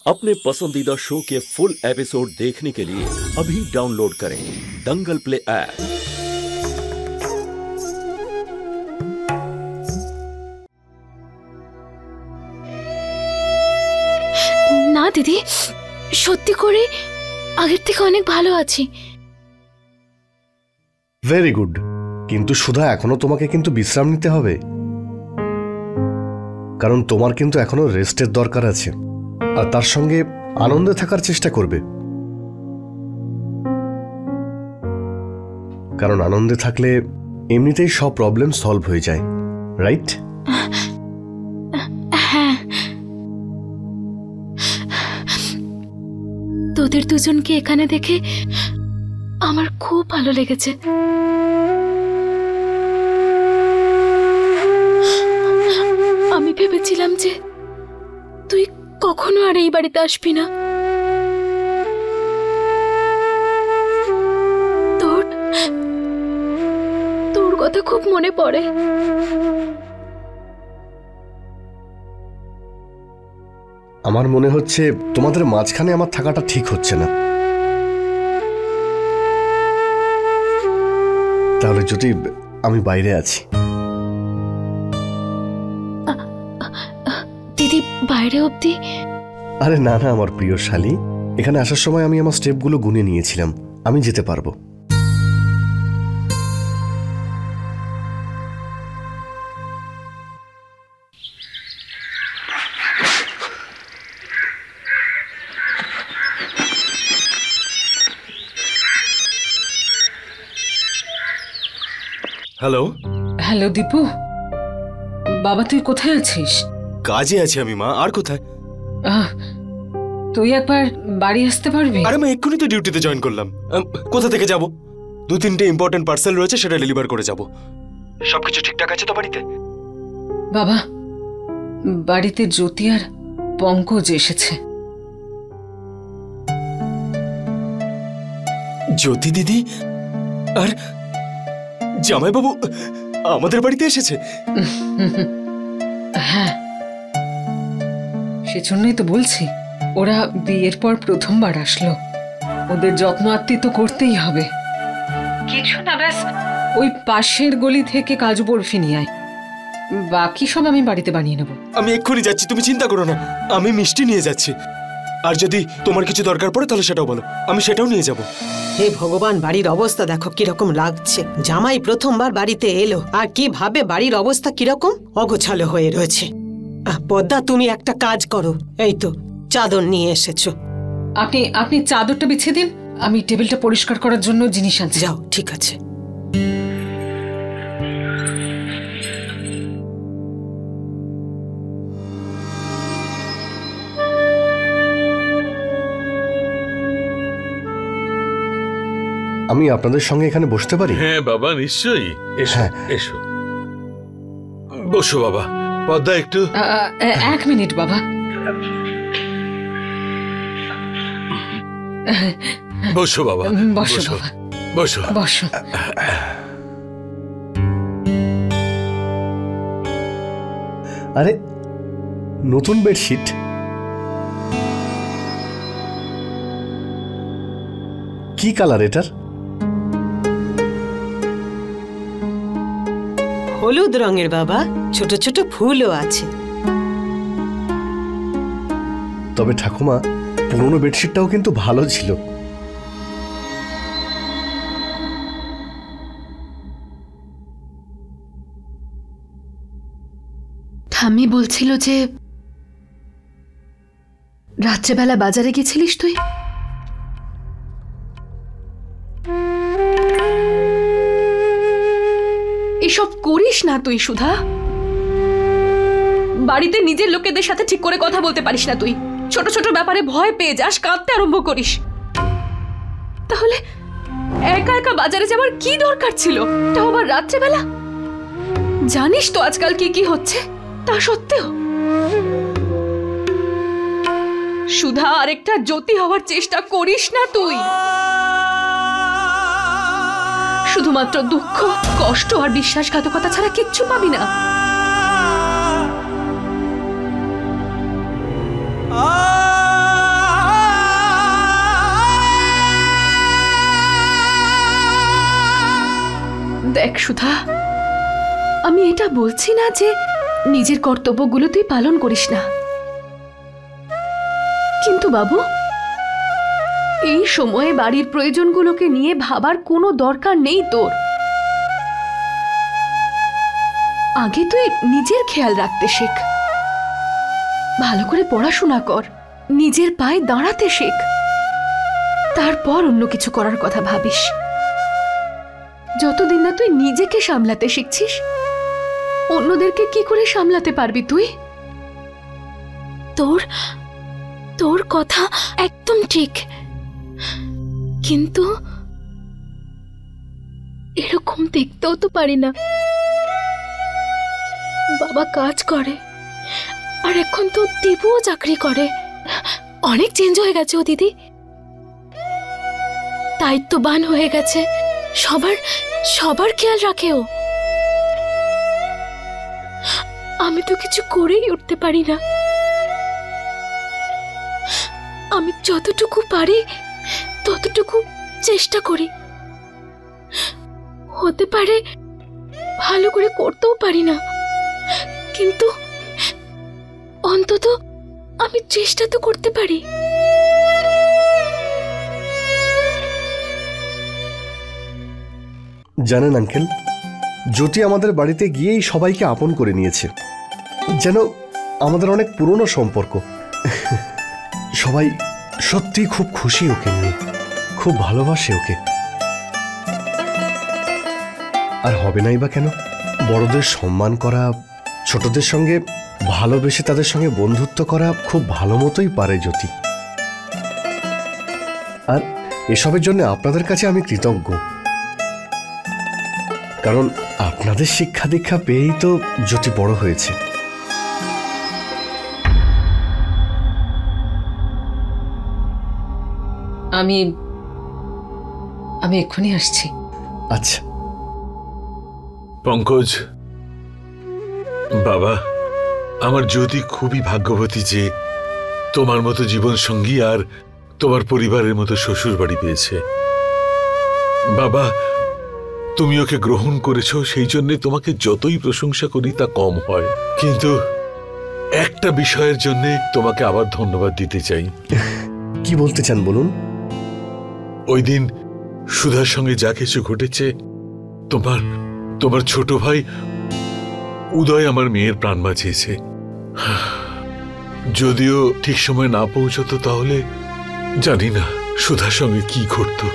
अपने पसंदीदा शो के फुल एपिसोड देखने के लिए अभी डाउनलोड करें दंगल प्ले ऐप। না দিদি, সত্যি করে আগের থেকে অনেক ভালো আছি। Very good. কিন্তু সুধা, এখনো তোমাকে কিন্তু বিশ্রাম নিতে হবে, কারণ তোমার কিন্তু এখনো রেস্টের দরকার আছে। আর তার সঙ্গে আনন্দে থাকার চেষ্টা করবে, কারণ আনন্দে থাকলে এমনিতেই সব প্রবলেম সলভ হয়ে যায়, রাইট? হ্যাঁ, তোদের দুজনকে এখানে দেখে আমার খুব ভালো লেগেছে। আমি ভেবেছিলাম যে তুই কখনো আর এই বাড়িতে আসবি না। তোর কথা খুব মনে পড়ে। আমার মনে হচ্ছে তোমাদের মাঝখানে আমার থাকাটা ঠিক হচ্ছে না। তাহলে যদি আমি বাইরে আছি। দিদি, বাইরে অবধি? আরে না না আমার প্রিয় শালী, এখানে আসার সময় আমি আমার স্টেপগুলো গুনে নিয়েছিলাম, আমি যেতে পারবো। হ্যালো। হ্যালো দীপু, বাবা তুই কোথায় আছিস? কাজে আছি আমি মা, আর কোথায়? তুই একবার বাড়ি আসতে পারবি? আরে আমি এক্ষুনি তো ডিউটিতে জয়েন করলাম। কোথা থেকে যাব? 2-3টে ইম্পর্টেন্ট পার্সেল রয়েছে, সেটা ডেলিভার করে যাব। সবকিছু ঠিকঠাক আছে তো বাড়িতে? বাবা, বাড়িতে জ্যোতি আর পঙ্কজ এসেছে। জ্যোতি দিদি আর জামাইবাবু আমাদের বাড়িতে এসেছে? হ্যাঁ, সেজন্যই তো বলছি, ওরা বিয়ের পর প্রথমবার আসলো, ওদের যত্ন আত্মীয় করতেই হবে। কিছু না, ব্যাস ওই পাশের গলি থেকে কাজু বরফি নিয়ে আয়, বাকি সব আমি বাড়িতে বানিয়ে নেব। আমি এক্ষুনি যাচ্ছি, তুমি চিন্তা করো না। আমি মিষ্টি নিয়ে যাচ্ছি, আর যদি তোমার কিছু দরকার পড়ে তাহলে সেটাও বলো, আমি সেটাও নিয়ে যাব। হে ভগবান, বাড়ির অবস্থা দেখো কিরকম লাগছে। জামাই প্রথমবার বাড়িতে এলো, আর কিভাবে বাড়ির অবস্থা কিরকম অগোছালো হয়ে রয়েছে। পদ্মা, তুমি একটা কাজ করো, এই তো চাদর নিয়ে এসেছো। আপনি চাদরটা বিছিয়ে দিন, আমি টেবিলটা পরিষ্কার করার জন্য জিনিস আনছি। যাও, ঠিক আছে। আমি আপনাদের সঙ্গে এখানে বসতে পারি? হ্যাঁ বাবা, নিশ্চয়ই। এসো এসো, বসো বাবা। পদ্মা একটু। 1 মিনিট বাবা। বসো বাবা, বসো বাবা, বসো বসো। আরে, নতুন বেডশিট? কি কালার এটার? হলুদ রঙের বাবা, ছোট ছোট ফুলও আছে। তবে ঠাকুমা, পুরনো বেডশিটটাও কিন্তু ভালো ছিল। ঠাম্মি বলছিল যে রাত্রেবেলা বাজারে গেছিলিস তুই। এসব করিস না তুই সুধা। বাড়িতে নিজের লোকেদের সাথে ঠিক করে কথা বলতে পারিস না তুই। ছোট ছোট ব্যাপারে ভয় পেয়ে যাস, কাঁদতে আরম্ভ করিস। তাহলে একা একা বাজারে যাওয়ার কি দরকার ছিল, তাও আবার রাত্রেবেলা? জানিস তো আজকাল কি কি হচ্ছে, তা সত্ত্বেও সুধা আরেকটা জ্যোতি হওয়ার চেষ্টা করিস না তুই। শুধুমাত্র দুঃখ, কষ্ট আর বিশ্বাসঘাতকতা ছাড়া কিচ্ছু পাবি না। সুধা, আমি এটা বলছি না যে নিজের কর্তব্যগুলো তুই পালন করিস না, কিন্তু বাবু এই সময়ে বাড়ির প্রয়োজনগুলোকে নিয়ে ভাবার কোনো দরকার নেই তোর। আগে তুই নিজের খেয়াল রাখতে শেখ, ভালো করে পড়াশোনা কর, নিজের পায়ে দাঁড়াতে শেখ, তারপর অন্য কিছু করার কথা ভাবিস। যতদিন না তুই নিজেকে সামলাতে শিখছিস, অন্যদেরকে কি করে সামলাতে পারবি তুই? তোর তোর কথা একদম ঠিক, কিন্তু এরকম দেখতেও তো পারি না। বাবা কাজ করে, আর এখন তো দীপুও চাকরি করে। অনেক চেঞ্জ হয়ে গেছে ও দিদি, দায়িত্ববান হয়ে গেছে, সবার সবার খেয়াল রাখে ও। আমি তো কিছু করেই উঠতে পারি না। আমি যতটুকু পারি ততটুকু চেষ্টা করি, হতে পারে ভালো করে করতেও পারি না, কিন্তু অন্তত আমি চেষ্টা তো করতে পারি। জানেন আঙ্কেল, জ্যোতি আমাদের বাড়িতে গিয়েই সবাইকে আপন করে নিয়েছে, যেন আমাদের অনেক পুরনো সম্পর্ক। সবাই সত্যি খুব খুশি ওকে নিয়ে, খুব ভালোবাসে ওকে। আর হবে নাই বা কেন? বড়দের সম্মান করা, ছোটদের সঙ্গে ভালোবেসে তাদের সঙ্গে বন্ধুত্ব করা খুব ভালো মতোই পারে জ্যোতি। আর এসবের জন্য আপনাদের কাছে আমি কৃতজ্ঞ, কারণ আপনাদের শিক্ষা দীক্ষা পেয়েই তো জ্যোতি বড় হয়েছে। আমি আমি এক্ষুনি আসছি। আচ্ছা। পঙ্কজ বাবা, আমার জ্যোতি খুবই ভাগ্যবতী যে তোমার মতো জীবন সঙ্গী আর তোমার পরিবারের মতো শ্বশুর বাড়ি পেয়েছে। বাবা, তুমি ওকে গ্রহণ করেছো, সেই জন্য তোমাকে যতই প্রশংসা করি তা কম হয়। কিন্তু একটা বিষয়ের জন্য তোমাকে আবার ধন্যবাদ দিতে চাই। কি বলতে চান বলুন? ওই দিন সুধার সঙ্গে যা কিছু ঘটেছে, তোমার ছোট ভাই উদয় আমার মেয়ের প্রাণ বাঁচিয়েছে। যদিও ঠিক সময় না পৌঁছতো তাহলে জানি না সুধার সঙ্গে কি ঘটতো।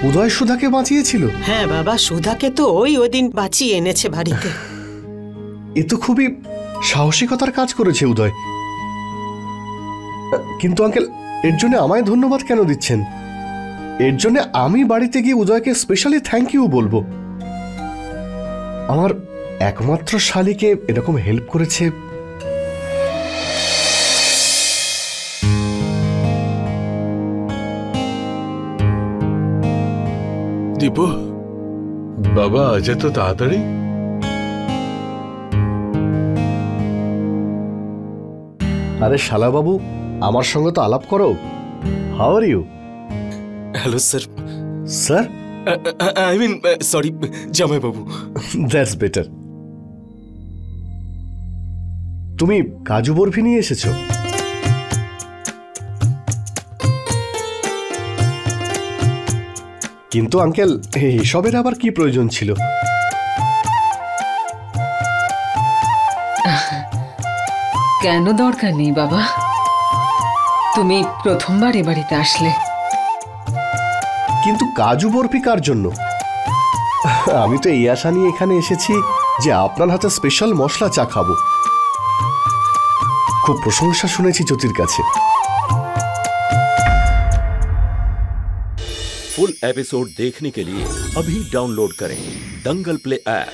উদয় সুধাকে বাঁচিয়েছিল? হ্যাঁ বাবা, সুধাকে তো ওই দিন বাঁচিয়ে এনেছে বাড়িতে। এ তো খুবই সাহসিকতার কাজ করেছে উদয়। কিন্তু আঙ্কেল, এর জন্য আমায় ধন্যবাদ কেন দিচ্ছেন? এর জন্য আমি বাড়িতে গিয়ে উদয়কে স্পেশালি থ্যাংক ইউ বলবো। আমার একমাত্র শালীকে এরকম হেল্প করেছে। দীপু বাবা, আজ এত তাড়াতাড়ি? আরে শালা বাবু, আমার সঙ্গে তো আলাপ করো। How are you? Hello sir. Sir? I mean sorry, জামাই বাবু। That's better. তুমি কাজু বরফি নিয়ে এসেছো? কিন্তু আঙ্কেল, এইসবের আবার কি প্রয়োজন ছিল? কেন দরকার নেই বাবা, তুমি প্রথমবার এ বাড়িতে আসলে। কিন্তু কাজু বরফি কার জন্য? আমি তো এই আশা নিয়ে এখানে এসেছি যে আপনার হাতে স্পেশাল মশলা চা খাবো। খুব প্রশংসা শুনেছি জ্যোতির কাছে। फुल एपिसोड देखने के लिए अभी डाउनलोड करें दंगल प्ले ऐप।